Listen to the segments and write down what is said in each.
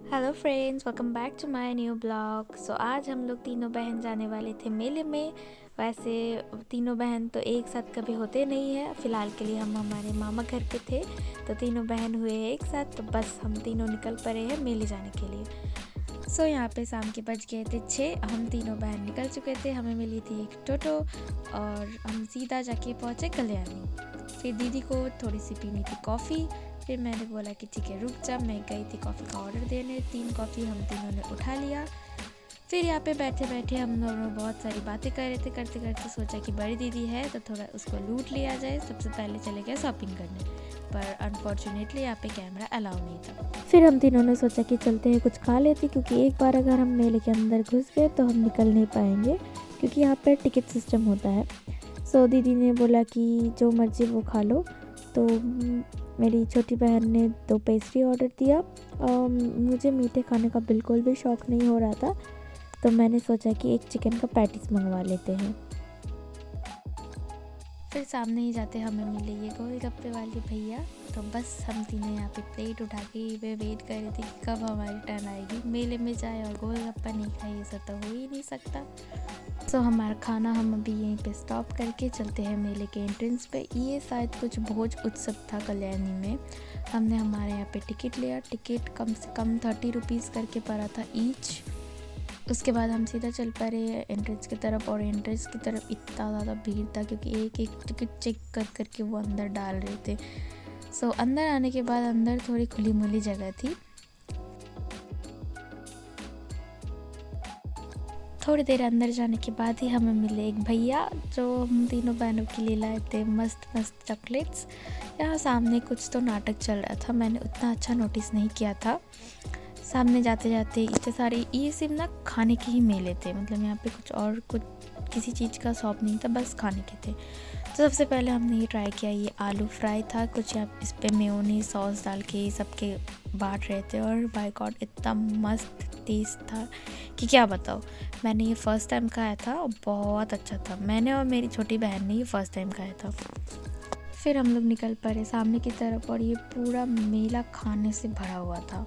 Hello friends, welcome back to my new blog. So आज हम लोग तीनों बहन जाने वाले थे मेले में। वैसे तीनों बहन तो एक साथ कभी होते नहीं है। फ़िलहाल के लिए हम हमारे मामा घर पे थे तो तीनों बहन हुए एक साथ, तो बस हम तीनों निकल पड़े हैं मेले जाने के लिए। सो यहाँ पे शाम के बज गए थे 6। हम तीनों बहन निकल चुके थे। हमें मिली थी एक टोटो और हम सीधा जाके पहुँचे कल्याणी। फिर दीदी को थोड़ी सी पीनी थी कॉफ़ी। फिर मैंने बोला कि ठीक है रुक जा, मैं गई थी कॉफ़ी का ऑर्डर देने। 3 कॉफ़ी हम तीनों ने उठा लिया। फिर यहाँ पे बैठे बैठे हम दोनों बहुत सारी बातें कर रहे थे। करते करते सोचा कि बड़ी दीदी है तो थोड़ा उसको लूट लिया जाए। सबसे पहले चले गए शॉपिंग करने, पर अनफॉर्चुनेटली यहाँ पे कैमरा अलाउ नहीं था। फिर हम तीनों ने सोचा कि चलते हैं कुछ खा लेते, क्योंकि एक बार अगर हम मेले के अंदर घुस गए तो हम निकल नहीं पाएंगे, क्योंकि यहाँ पर टिकट सिस्टम होता है। सो दीदी ने बोला कि जो मर्ज़ी वो खा लो। तो मेरी छोटी बहन ने 2 पेस्ट्री ऑर्डर दिया। मुझे मीठे खाने का बिल्कुल भी शौक़ नहीं हो रहा था, तो मैंने सोचा कि एक चिकन का पैटीज मंगवा लेते हैं। फिर सामने ही जाते हमें मिले ये गोलगप्पे वाले भैया। तो बस हम तीनों यहाँ पे प्लेट उठा के वे वेट कर रहे थे कि कब हमारी टर्न आएगी। मेले में जाए और गोलगप्पा नहीं खाए, ये सब तो हो ही नहीं सकता। सो हमारा खाना हम अभी यहीं पे स्टॉप करके चलते हैं मेले के एंट्रेंस पे। ये शायद कुछ भोज उत्सव था कल्याणी में। हमने हमारे यहाँ पे टिकट लिया। टिकट कम से कम 30 रुपीज़ करके पड़ा था ईच। उसके बाद हम सीधा चल पा रहे हैं एंट्रेंस की तरफ, और एंट्रेंस की तरफ इतना ज़्यादा भीड़ था क्योंकि एक एक टिकट चेक कर करके वो अंदर डाल रहे थे। सो अंदर आने के बाद अंदर थोड़ी खुली मुली जगह थी। थोड़ी देर अंदर जाने के बाद ही हमें मिले एक भैया, जो हम तीनों बहनों के लिए लाए थे मस्त मस्त चॉकलेट्स। यहाँ सामने कुछ तो नाटक चल रहा था, मैंने उतना अच्छा नोटिस नहीं किया था। सामने जाते जाते इतने सारे, ये सिर्फ ना खाने के ही मेले थे, मतलब यहाँ पे कुछ किसी चीज़ का शॉप नहीं था, बस खाने के थे। तो सबसे पहले हमने ये ट्राई किया, ये आलू फ्राई था कुछ। यहाँ इस पर मेयोनीज सॉस डाल के सबके बांट रहे थे, और बाय गॉड इतना मस्त टेस्ट था कि क्या बताओ। मैंने ये फ़र्स्ट टाइम खाया था और बहुत अच्छा था। मैंने और मेरी छोटी बहन ने ये फ़र्स्ट टाइम खाया था। फिर हम लोग निकल पड़े सामने की तरफ, और ये पूरा मेला खाने से भरा हुआ था।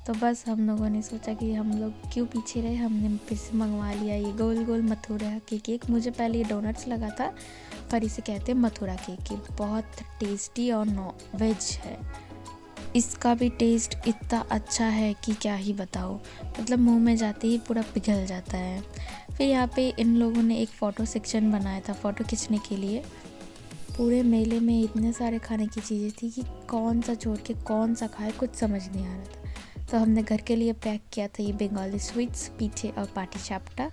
तो बस हम लोगों ने सोचा कि हम लोग क्यों पीछे रहे, हमने फिर से मंगवा लिया ये गोल गोल मथुरा के केक। मुझे पहले ये डोनट्स लगा था, पर इसे कहते हैं मथुरा केक। ये बहुत टेस्टी और वेज है। इसका भी टेस्ट इतना अच्छा है कि क्या ही बताओ, मतलब मुंह में जाते ही पूरा पिघल जाता है। फिर यहाँ पे इन लोगों ने एक फ़ोटो सेक्शन बनाया था फ़ोटो खींचने के लिए। पूरे मेले में इतने सारे खाने की चीज़ें थी कि कौन सा छोड़ के कौन सा खाए, कुछ समझ नहीं आ रहा था। तो हमने घर के लिए पैक किया था ये बंगाली स्वीट्स, पीठे और पाटी चाप्टा।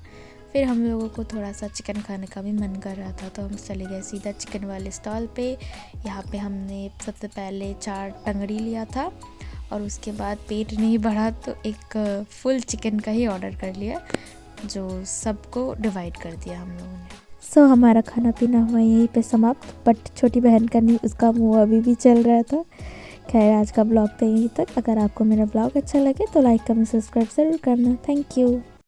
फिर हम लोगों को थोड़ा सा चिकन खाने का भी मन कर रहा था, तो हम चले गए सीधा चिकन वाले स्टॉल पे। यहाँ पे हमने सबसे पहले 4 टंगड़ी लिया था, और उसके बाद पेट नहीं बढ़ा तो एक फुल चिकन का ही ऑर्डर कर लिया, जो सबको डिवाइड कर दिया हम लोगों ने। सो हमारा खाना पीना हुआ यहीं पे समाप्त, बट छोटी बहन का नहीं, उसका मुँह अभी भी चल रहा था। खैर आज का ब्लॉग तो यहीं तक। अगर आपको मेरा ब्लॉग अच्छा लगे तो लाइक कमेंट सब्सक्राइब ज़रूर करना। Thank you.